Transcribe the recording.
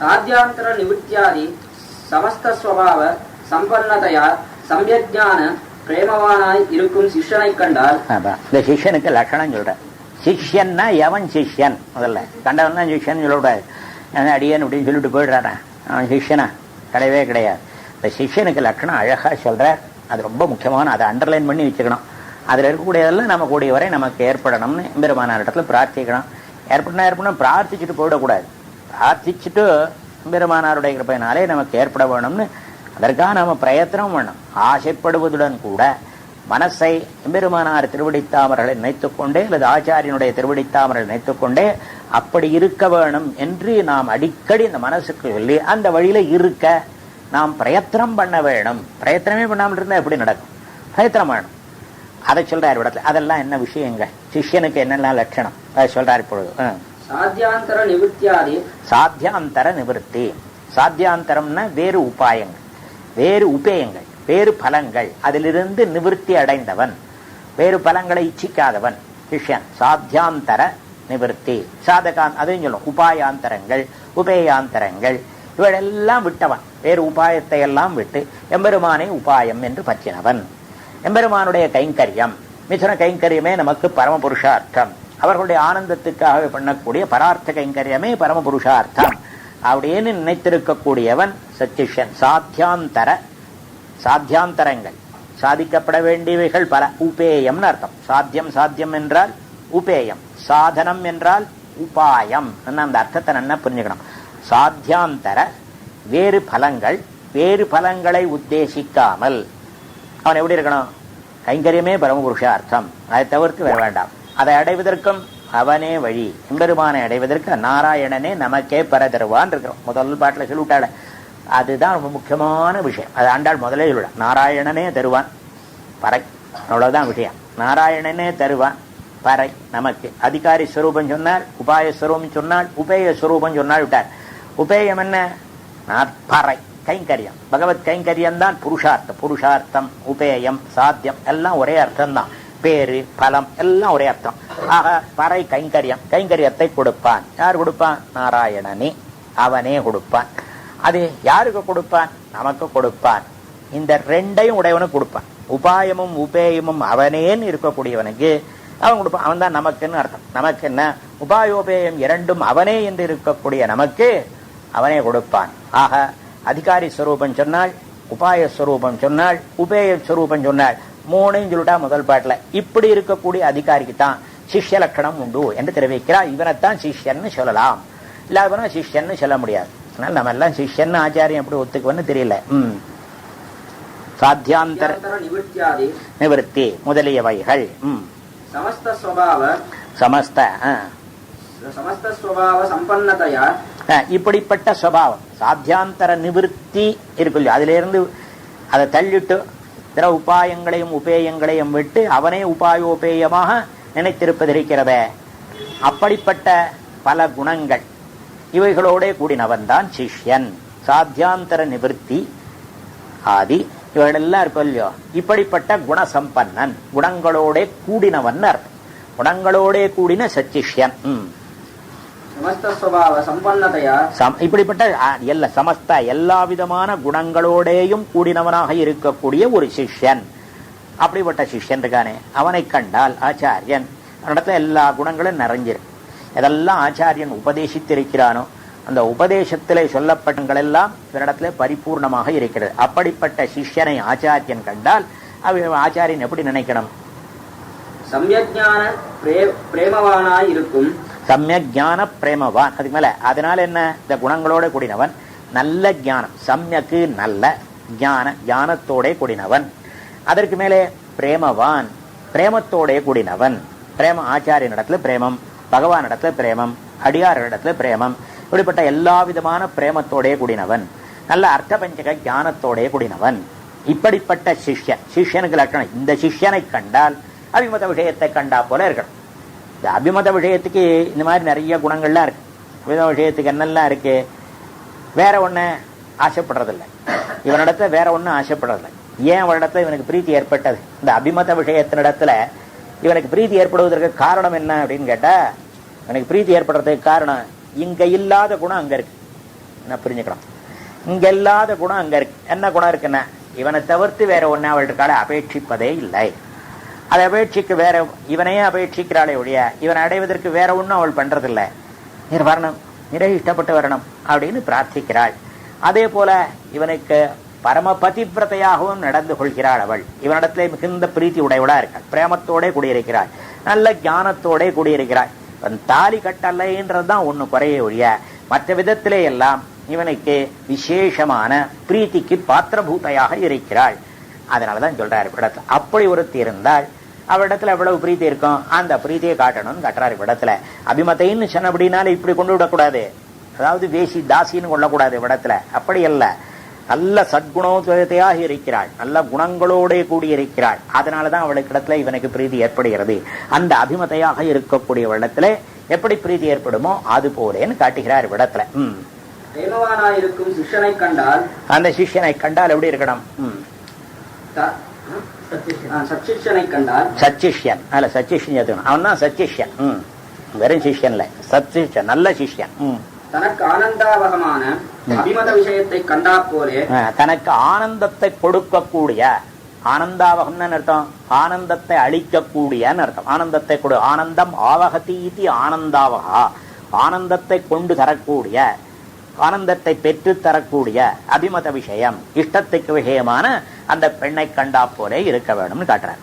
சாத்தியாந்தர நிவృత్యాది சமஸ்த ஸ்வபாவ சம்பன்னதையா சம்யஜ்ஞான பிரேமவானாய் இருக்கும் சிஷ்யனை கண்டால் இந்த சிஷ்யனுக்கு லட்சணம் சொல்ற. சிஷ்யன்னா எவன் சிஷ்யன்? முதல்ல கண்டவன் தான் சிஷ்யன் சொல்லக்கூடாது. அடியன் அப்படின்னு சொல்லிட்டு போயிடுறான், அவன் சிஷ்யனா? கிடையவே கிடையாது. இந்த சிஷ்யனுக்கு லட்சணம் அழகா சொல்ற. அது ரொம்ப முக்கியமான, அதை அண்டர்லைன் பண்ணி வச்சுக்கணும். அதுல இருக்கக்கூடியதெல்லாம் நம்ம கூடிய வரை நமக்கு ஏற்படணும்னு பெருமானார் இடத்துல பிரார்த்திக்கணும். ஏற்படணும் பிரார்த்திச்சுட்டு போயிடக்கூடாது. பிரார்த்திச்சுட்டு பெருமானாருடைய கிருபையினாலே நமக்கு ஏற்பட வேணும்னு அதற்காக நம்ம பிரயத்தனம் வேணும். ஆசைப்படுவதுடன் கூட மனசை எம்பெருமானார் திருவடித்தாமர்களை நினைத்துக்கொண்டே அல்லது ஆச்சாரியனுடைய திருவடித்தாமர்களை நினைத்துக்கொண்டே அப்படி இருக்க வேணும் என்று நாம் அடிக்கடி இந்த மனசுக்கு சொல்லி அந்த வழியில இருக்க நாம் பிரயத்தனம் பண்ண வேணும். பிரயத்தனமே பண்ணாமல் இருந்தா எப்படி நடக்கும்? பிரயத்தனம் வேணும். அதை சொல்றாரு இடத்துல. அதெல்லாம் என்ன விஷயங்க? சிஷ்யனுக்கு என்னெல்லாம் லட்சணம் அதை சொல்றாரு இப்பொழுது. சாத்தியாந்தர நிவృత్యాది சாத்தியாந்தர நிவൃத்தி. சாத்தியாந்தரம்னா வேறு உபாயங்கள், வேறு உபேயங்கள், வேறு பலங்கள். அதிலிருந்து நிவൃத்தி அடைந்தவன், வேறு பலங்களை இச்சிக்காதவன் சிஷ்யன். சாத்தியாந்தர நிவൃத்தி. சாதகான் அதையும் சொல்லும். உபாயாந்தரங்கள், உபேயாந்தரங்கள் இவளெல்லாம் விட்டவன். வேறு உபாயத்தை எல்லாம் விட்டு எம்பெருமானை உபாயம் என்று பற்றினவன். எம்பெருமானுடைய கைங்கரியம், மிதுன கைங்கரியமே நமக்கு பரம புருஷார்த்தம். அவர்களுடைய ஆனந்தத்துக்காக பண்ணக்கூடிய பரார்த்த கைங்கரியமே பரம புருஷார்த்தம் அப்படின்னு நினைத்திருக்கக்கூடியவன் சச்சிஷ்யன். சாத்தியாந்தர, சாத்தியாந்தரங்கள், சாதிக்கப்பட வேண்டியவைகள் பல. உபேயம்னு அர்த்தம். சாத்தியம், சாத்தியம் என்றால் உபேயம், சாதனம் என்றால் உபாயம். அந்த அர்த்தத்தை நல்லா புரிஞ்சுக்கணும். சாத்தியாந்தர வேறு பலங்கள், வேறு பலங்களை உத்தேசிக்காமல் அவன் எப்படி இருக்கணும்? கைங்கரியமே பரமபுருஷார்த்தம், அதை தவிர்த்து வர வேண்டாம். அதை அடைவதற்கும் அவனே வழி. எம்பெருமானை அடைவதற்கு நாராயணனே நமக்கே பெற தருவான் இருக்கிறோம். முதல் பாட்டில் சொல்லிவிட்டாள். அதுதான் ரொம்ப முக்கியமான விஷயம். அது ஆண்டாள் முதலே சொல்ல, நாராயணனே தருவான் பறை. அவ்வளவுதான் விஷயம். நாராயணனே தருவான் பறை நமக்கு. அதிகாரி ஸ்வரூபம் சொன்னால், உபாய ஸ்வரூபம் சொன்னால், உபேய ஸ்வரூபம் சொன்னால் விட்டார். உபேயம் என்ன? பறை, கைங்கரியம். பகவத் கைங்கரியம் தான் புருஷார்த்தம். புருஷார்த்தம், உபேயம், சாத்தியம் எல்லாம் ஒரே அர்த்தம் தான். பேரு, பலம் எல்லாம் ஒரே அர்த்தம். ஆக பறை கைங்கரியம். கைங்கரியத்தை கொடுப்பான். யார் கொடுப்பான்? நாராயணனே, அவனே கொடுப்பான். அது யாருக்கு கொடுப்பான்? நமக்கு கொடுப்பான். இந்த ரெண்டையும் உடையவனுக்கு கொடுப்பான். உபாயமும் உபேயமும் அவனேன்னு இருக்கக்கூடியவனுக்கு அவன் கொடுப்பான். அவன் தான் நமக்குன்னு அர்த்தம். நமக்கு என்ன? உபாயோபேயம் இரண்டும் அவனே என்று இருக்கக்கூடிய நமக்கு அவனே கொடுப்பான். ஆக அதிகாரி ஸ்வரூபம் சொன்னால், உபாய ஸ்வரூபம் சொன்னால், உபேய ஸ்வரூபம் சொன்னால், மூணையும் சொல்லிட்டா முதல் பாட்டில். இப்படி இருக்கக்கூடிய அதிகாரிக்கு தான் சிஷ்ய லட்சணம் உண்டு என்று தெரிவிக்கிறார். இவனைத்தான் சிஷ்யன்னு சொல்லலாம், இல்லாதவன சிஷ்யன்னு சொல்ல முடியாது. அதனால நம்ம எல்லாம் சிஷ்யன்னு ஆச்சாரியம் எப்படி ஒத்துக்குவன்னு தெரியல. சாத்தியாந்தர நிவൃத்தி முதலியவைகள். சமஸ்த ஸ்வபாவ சமஸ்த சமஸ்த ஸ்வபாவ சம்பன்னதையா இப்படிப்பட்ட ஸ்வபாவம் சாத்தியாந்தர நிவൃத்தி இருக்கு. அதுல இருந்து அதை தள்ளிட்டு பிற உபாயங்களையும் உபேயங்களையும் விட்டு அவனே உபாயோபேயமாக நினைத்திருப்பதிருக்கிறத. அப்படிப்பட்ட பல குணங்கள் இவைகளோட கூடினவன் தான் சிஷ்யன். சாத்தியாந்தர நிவൃத்தி ஆதி இவைகளெல்லாம் இருக்கும் இல்லையோ. இப்படிப்பட்ட குணசம்பன்னன், குணங்களோட கூடினவன் அர்த்தம். குணங்களோட கூடின சச்சிஷ்யன். இப்படிப்பட்ட சமஸ்த எல்லா விதமான குணங்களோடையும் கூடினவனாக இருக்கக்கூடிய ஒரு சிஷ்யன். அப்படிப்பட்ட சிஷ்யன் இருக்கானே, அவனை கண்டால் ஆச்சாரியன் அவனிடத்துல எல்லா குணங்களும் நிறைஞ்சிருக்கு. எதெல்லாம் ஆச்சாரியன் உபதேசித்திருக்கிறானோ அந்த உபதேசத்திலே சொல்லப்பட்டங்கள் எல்லாம் இவரிடத்துல பரிபூர்ணமாக இருக்கிறது. அப்படிப்பட்ட சிஷ்யனை ஆச்சாரியன் கண்டால் ஆச்சாரியன் எப்படி நினைக்கணும்? சம்யஜ்ஞான பிரேமவானாய் இருக்கும். சம்யஜான பிரேமவான். அதுக்கு மேல அதனால என்ன? இந்த குணங்களோட கூடினவன், நல்ல ஞானம், சம்யக்கு நல்ல ஞான, ஞானத்தோட கூடினவன். அதற்கு மேலே பிரேமவான், பிரேமத்தோட கூடினவன். பிரேம ஆச்சாரியன் இடத்துல பிரேமம், பகவான் இடத்துல பிரேமம், அடியார் இடத்துல பிரேமம். இப்படிப்பட்ட எல்லா விதமான பிரேமத்தோட கூடினவன், நல்ல அர்த்த பஞ்சக ஞானத்தோட கூடினவன். இப்படிப்பட்ட சிஷ்யன். சிஷ்யனுக்கு லட்சணம். இந்த சிஷ்யனை கண்டால் அபிமத விஷயத்தை கண்டா போல இருக்கணும். இந்த அபிமத விஷயத்துக்கு இந்த மாதிரி நிறைய குணங்கள்லாம் இருக்கு. அபிமத விஷயத்துக்கு என்னெல்லாம் இருக்கு? வேற ஒண்ணு ஆசைப்படுறதில்லை இவனிடத்துல, வேற ஒண்ணு ஆசைப்படுறதில்லை. ஏன் அவனிடத்துல இவனுக்கு பிரீத்தி ஏற்பட்டது? இந்த அபிமத விஷயத்தினிடத்துல இவனுக்கு பிரீத்தி ஏற்படுவதற்கு காரணம் என்ன அப்படின்னு கேட்டா, இவனுக்கு பிரீத்தி ஏற்படுறதுக்கு காரணம் இங்க இல்லாத குணம் அங்க இருக்கு. புரிஞ்சுக்கணும். இங்க இல்லாத குணம் அங்க இருக்கு. என்ன குணம் இருக்குன்னா, இவனை தவிர்த்து வேற ஒன்னு அவள் இருக்காளே அபேட்சிப்பதே இல்லை. அதை அபேட்சிக்க வேற இவனையே அபேட்சிக்கிறாளே ஒழிய இவனை அடைவதற்கு வேற ஒன்றும் அவள் பண்றதில்லை. நீர் வரணும், நிறை இஷ்டப்பட்டு வரணும் அப்படின்னு பிரார்த்திக்கிறாள். அதே போல இவனுக்கு பரம பதிவிரதையாகவும் நடந்து கொள்கிறாள். அவள் இவனிடத்திலே மிகுந்த பிரீத்தி உடையவளா இருக்காள், பிரேமத்தோட கூடியிருக்கிறாள், நல்ல ஞானத்தோட கூடியிருக்கிறாள். இவன் தாலி கட்டலைன்றதுதான் ஒண்ணு குறைய ஒழிய மற்ற விதத்திலே எல்லாம் இவனுக்கு விசேஷமான பிரீத்திக்கு பாத்திரபூதையாக இருக்கிறாள். அதனாலதான் சொல்றாரு இடத்துல அப்படி ஒருத்தி இருந்தால் அவரிடத்துல எவ்வளவு பிரீத்தி இருக்கும், அந்த பிரீத்தியை காட்டணும்னு காட்டுறாரு இடத்துல. அபிமத்தைன்னு சொன்னபடினால இப்படி கொண்டு விடக்கூடாது, அதாவது வேசி தாசின்னு கொள்ளக்கூடாது இடத்துல. அப்படி அல்ல, நல்ல சத்குணோதயத்தையாக இருக்கிறாள், நல்ல குணங்களோட கூடியிருக்கிறாள். அதனாலதான் அவளுக்கு இடத்துல இவனுக்கு பிரீதி ஏற்படுகிறது. அந்த அபிமதையாக இருக்கக்கூடிய இடத்துல எப்படி பிரீதி ஏற்படுமோ அது போலேன்னு காட்டுகிறார் இடத்துல. பிரேமவானாயிருக்கும் சிஷ்யனை கண்டால், அந்த சிஷ்யனை கண்டால் எப்படி இருக்கணும்? சச்சிஷ்யனை கண்டால், சச்சிஷ்யன் அல்ல, சச்சிஷ்யன் ஏத்துக்கணும். அவன் தான் சச்சிஷ்யன், வெறும் சிஷ்யன் இல்ல, சச்சிஷ்யன், நல்ல சிஷ்யன். தனக்கு ஆனந்தாவகமான அபிமத விஷயத்தை கண்டா போலே, தனக்கு ஆனந்தத்தை கொடுக்கக்கூடிய, ஆனந்தாவகம்னு அர்த்தம் ஆனந்தத்தை அளிக்கக்கூடிய அர்த்தம். ஆனந்தத்தை கொடு, ஆனந்தம் ஆவகதி ஆனந்தாவகா, ஆனந்தத்தை கொண்டு தரக்கூடிய, ஆனந்தத்தை பெற்று தரக்கூடிய அபிமத விஷயம், இஷ்டத்துக்கு விஷயமான அந்த பெண்ணை கண்டா போலே இருக்க வேணும்னு காட்டுறேன்.